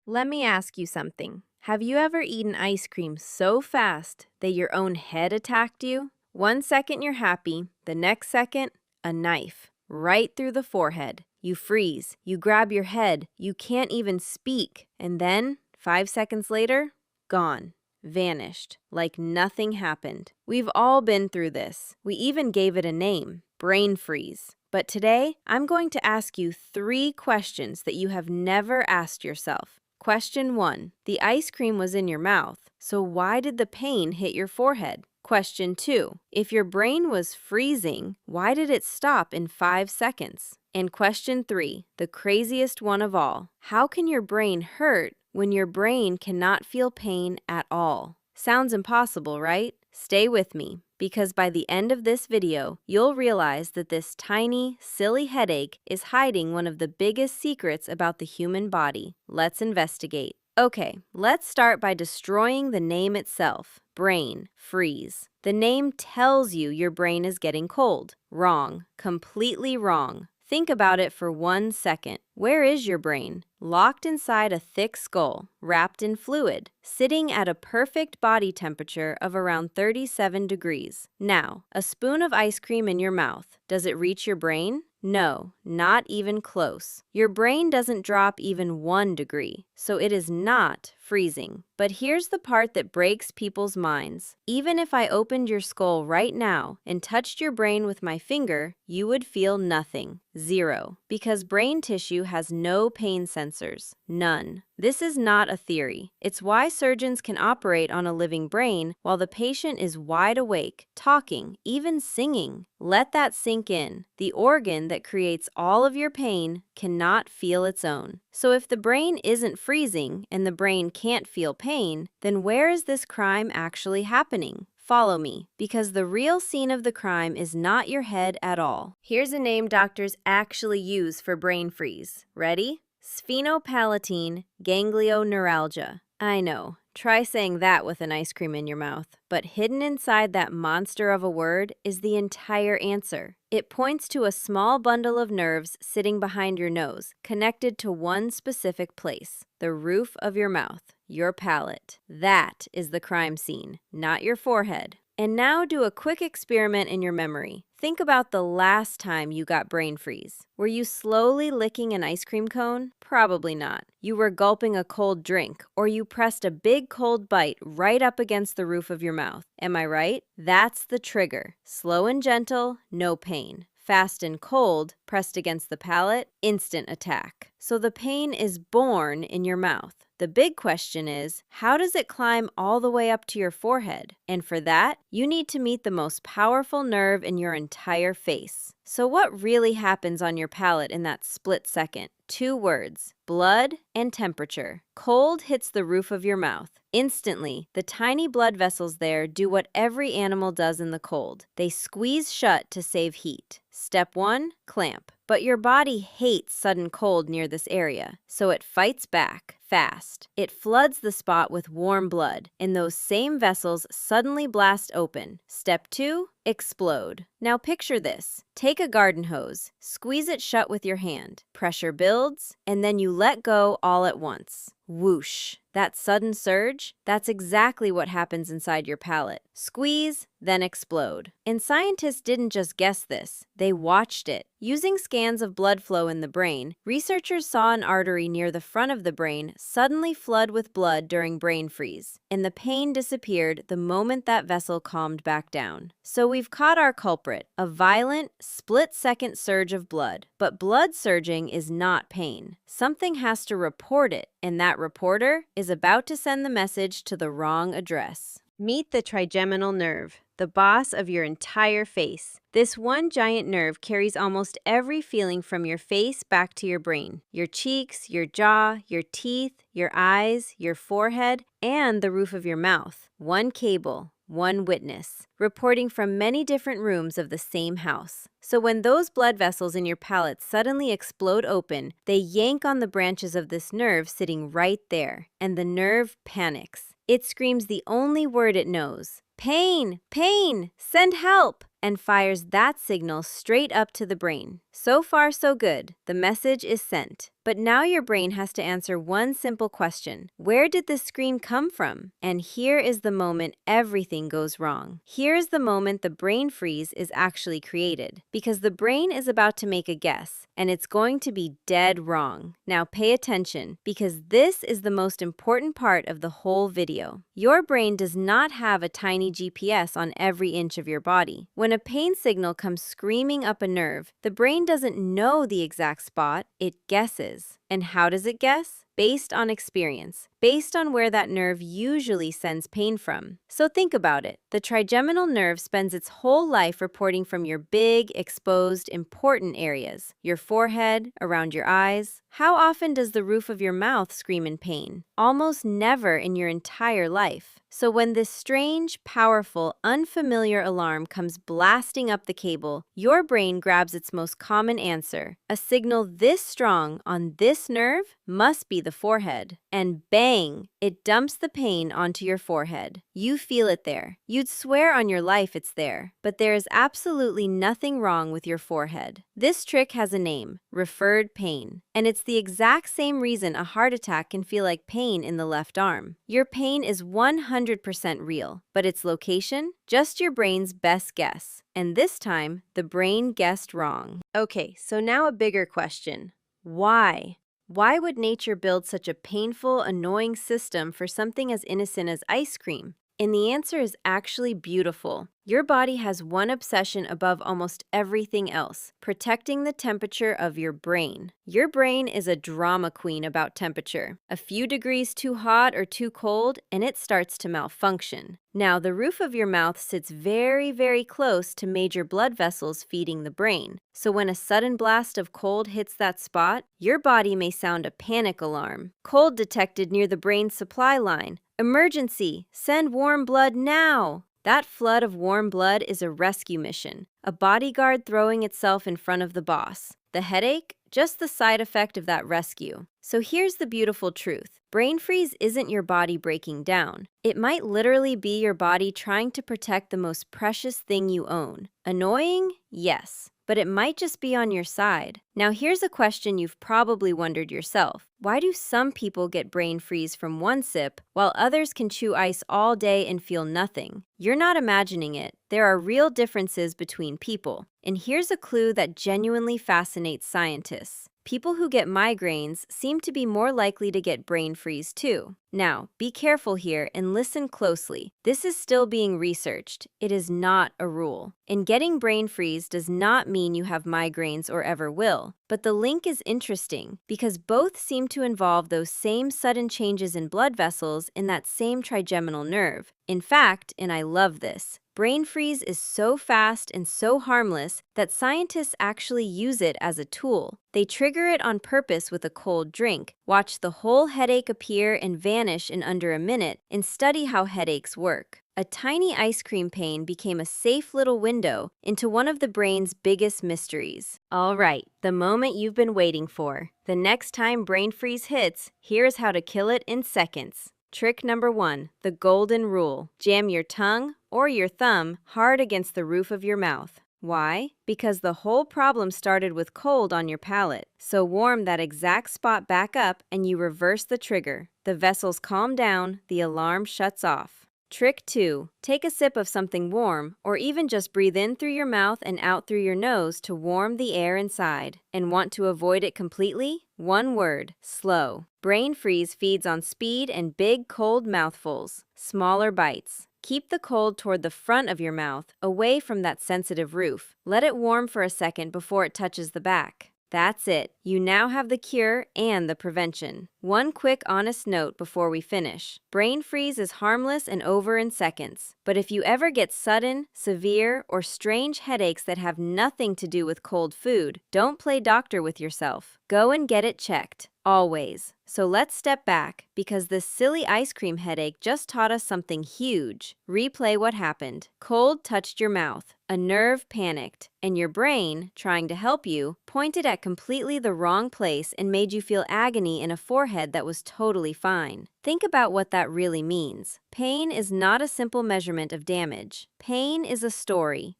Let me ask you something. Have you ever eaten ice cream so fast that your own head attacked you? 1 second you're happy, the next second, a knife, right through the forehead. You freeze, you grab your head, you can't even speak, and then, 5 seconds later, gone. Vanished, like nothing happened. We've all been through this. We even gave it a name, brain freeze. But today, I'm going to ask you 3 questions that you have never asked yourself. Question 1. The ice cream was in your mouth, so why did the pain hit your forehead? Question 2. If your brain was freezing, why did it stop in 5 seconds? And question 3, the craziest one of all. How can your brain hurt when your brain cannot feel pain at all? Sounds impossible, right? Stay with me, because by the end of this video, you'll realize that this tiny, silly headache is hiding one of the biggest secrets about the human body. Let's investigate. Okay, let's start by destroying the name itself. Brain freeze. The name tells you your brain is getting cold. Wrong. Completely wrong. Think about it for 1 second. Where is your brain? Locked inside a thick skull, wrapped in fluid, sitting at a perfect body temperature of around 37 degrees. Now, a spoon of ice cream in your mouth. Does it reach your brain? No, not even close. Your brain doesn't drop even 1 degree, so it is not freezing. But here's the part that breaks people's minds. Even if I opened your skull right now and touched your brain with my finger, you would feel nothing. 0. Because brain tissue has no pain sensors. None. This is not a theory. It's why surgeons can operate on a living brain while the patient is wide awake, talking, even singing. Let that sink in. The organ that creates all of your pain cannot feel its own. So if the brain isn't freezing and the brain can't feel pain, then where is this crime actually happening? Follow me, because the real scene of the crime is not your head at all. Here's a name doctors actually use for brain freeze. Ready? Sphenopalatine ganglioneuralgia. I know. Try saying that with an ice cream in your mouth. But hidden inside that monster of a word is the entire answer. It points to a small bundle of nerves sitting behind your nose, connected to one specific place, the roof of your mouth, your palate. That is the crime scene, not your forehead. And now do a quick experiment in your memory. Think about the last time you got brain freeze. Were you slowly licking an ice cream cone? Probably not. You were gulping a cold drink, or you pressed a big cold bite right up against the roof of your mouth. Am I right? That's the trigger. Slow and gentle, no pain. Fast and cold, pressed against the palate, instant attack. So the pain is born in your mouth. The big question is, how does it climb all the way up to your forehead? And for that, you need to meet the most powerful nerve in your entire face. So what really happens on your palate in that split second? 2 words, blood and temperature. Cold hits the roof of your mouth. Instantly, the tiny blood vessels there do what every animal does in the cold. They squeeze shut to save heat. Step 1, clamp. But your body hates sudden cold near this area, so it fights back fast. It floods the spot with warm blood, and those same vessels suddenly blast open. Step 2, explode. Now picture this. Take a garden hose, squeeze it shut with your hand. Pressure builds, and then you let go all at once. Whoosh. That sudden surge, that's exactly what happens inside your palate. Squeeze, then explode. And scientists didn't just guess this, they watched it. Using scans of blood flow in the brain, researchers saw an artery near the front of the brain suddenly flood with blood during brain freeze, and the pain disappeared the moment that vessel calmed back down. So we've caught our culprit, a violent, split-second surge of blood. But blood surging is not pain. Something has to report it, and that reporter is about to send the message to the wrong address. Meet the trigeminal nerve, the boss of your entire face. This one giant nerve carries almost every feeling from your face back to your brain. Your cheeks, your jaw, your teeth, your eyes, your forehead, and the roof of your mouth. One cable, one witness, reporting from many different rooms of the same house. So when those blood vessels in your palate suddenly explode open, they yank on the branches of this nerve sitting right there, and the nerve panics. It screams the only word it knows, pain, pain, send help, and fires that signal straight up to the brain. So far, so good. The message is sent. But now your brain has to answer one simple question. Where did this scream come from? And here is the moment everything goes wrong. Here is the moment the brain freeze is actually created. Because the brain is about to make a guess, and it's going to be dead wrong. Now pay attention, because this is the most important part of the whole video. Your brain does not have a tiny GPS on every inch of your body. When a pain signal comes screaming up a nerve, the brain doesn't know the exact spot, it guesses. And how does it guess? Based on experience, based on where that nerve usually sends pain from. So think about it. The trigeminal nerve spends its whole life reporting from your big, exposed, important areas. Your forehead, around your eyes. How often does the roof of your mouth scream in pain? Almost never in your entire life. So when this strange, powerful, unfamiliar alarm comes blasting up the cable, your brain grabs its most common answer. A signal this strong on this nerve must be the forehead. And bang! It dumps the pain onto your forehead. You feel it there. You'd swear on your life it's there. But there is absolutely nothing wrong with your forehead. This trick has a name, referred pain. And it's the exact same reason a heart attack can feel like pain in the left arm. Your pain is 100% real, but its location? Just your brain's best guess. And this time, the brain guessed wrong. Okay, so now a bigger question. Why? Why would nature build such a painful, annoying system for something as innocent as ice cream? And the answer is actually beautiful. Your body has one obsession above almost everything else, protecting the temperature of your brain. Your brain is a drama queen about temperature. A few degrees too hot or too cold, and it starts to malfunction. Now, the roof of your mouth sits very, very close to major blood vessels feeding the brain. So when a sudden blast of cold hits that spot, your body may sound a panic alarm. Cold detected near the brain's supply line. Emergency! Send warm blood now! That flood of warm blood is a rescue mission, a bodyguard throwing itself in front of the boss. The headache? Just the side effect of that rescue. So here's the beautiful truth. Brain freeze isn't your body breaking down. It might literally be your body trying to protect the most precious thing you own. Annoying? Yes. But it might just be on your side. Now here's a question you've probably wondered yourself. Why do some people get brain freeze from one sip, while others can chew ice all day and feel nothing? You're not imagining it. There are real differences between people. And here's a clue that genuinely fascinates scientists. People who get migraines seem to be more likely to get brain freeze too. Now, be careful here and listen closely. This is still being researched. It is not a rule. And getting brain freeze does not mean you have migraines or ever will. But the link is interesting because both seem to involve those same sudden changes in blood vessels in that same trigeminal nerve. In fact, and I love this, brain freeze is so fast and so harmless that scientists actually use it as a tool. They trigger it on purpose with a cold drink, watch the whole headache appear and vanish in under a minute, and study how headaches work. A tiny ice cream pain became a safe little window into one of the brain's biggest mysteries. All right, the moment you've been waiting for. The next time brain freeze hits, here's how to kill it in seconds. Trick number 1, the golden rule. Jam your tongue or your thumb hard against the roof of your mouth. Why? Because the whole problem started with cold on your palate. So warm that exact spot back up and you reverse the trigger. The vessels calm down, the alarm shuts off. Trick 2. Take a sip of something warm, or even just breathe in through your mouth and out through your nose to warm the air inside. And want to avoid it completely? One word: slow. Brain freeze feeds on speed and big, cold mouthfuls, smaller bites. Keep the cold toward the front of your mouth, away from that sensitive roof. Let it warm for a second before it touches the back. That's it. You now have the cure and the prevention. One quick, honest note before we finish. Brain freeze is harmless and over in seconds. But if you ever get sudden, severe, or strange headaches that have nothing to do with cold food, don't play doctor with yourself. Go and get it checked. Always. So let's step back, because this silly ice cream headache just taught us something huge. Replay what happened. Cold touched your mouth. A nerve panicked. And your brain, trying to help you, pointed at completely the wrong place and made you feel agony in a forehead that was totally fine. Think about what that really means. Pain is not a simple measurement of damage. Pain is a story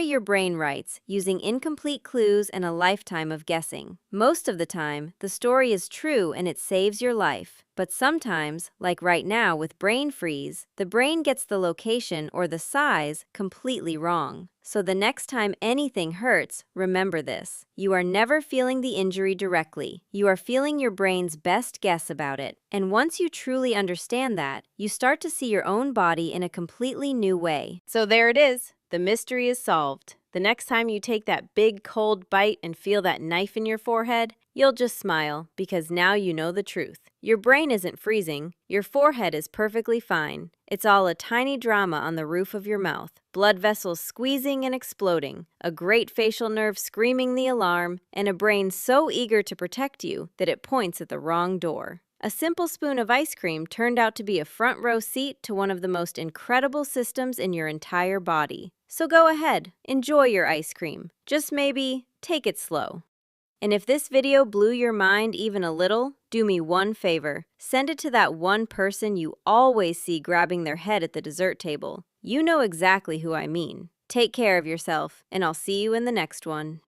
your brain writes using incomplete clues and a lifetime of guessing. Most of the time, the story is true and it saves your life. But sometimes, like right now with brain freeze, the brain gets the location or the size completely wrong. So the next time anything hurts, remember this. You are never feeling the injury directly. You are feeling your brain's best guess about it. And once you truly understand that, you start to see your own body in a completely new way. So there it is. The mystery is solved. The next time you take that big cold bite and feel that knife in your forehead, you'll just smile because now you know the truth. Your brain isn't freezing. Your forehead is perfectly fine. It's all a tiny drama on the roof of your mouth. Blood vessels squeezing and exploding, a great facial nerve screaming the alarm, and a brain so eager to protect you that it points at the wrong door. A simple spoon of ice cream turned out to be a front row seat to one of the most incredible systems in your entire body. So go ahead, enjoy your ice cream. Just maybe take it slow. And if this video blew your mind even a little, do me one favor. Send it to that one person you always see grabbing their head at the dessert table. You know exactly who I mean. Take care of yourself, and I'll see you in the next one.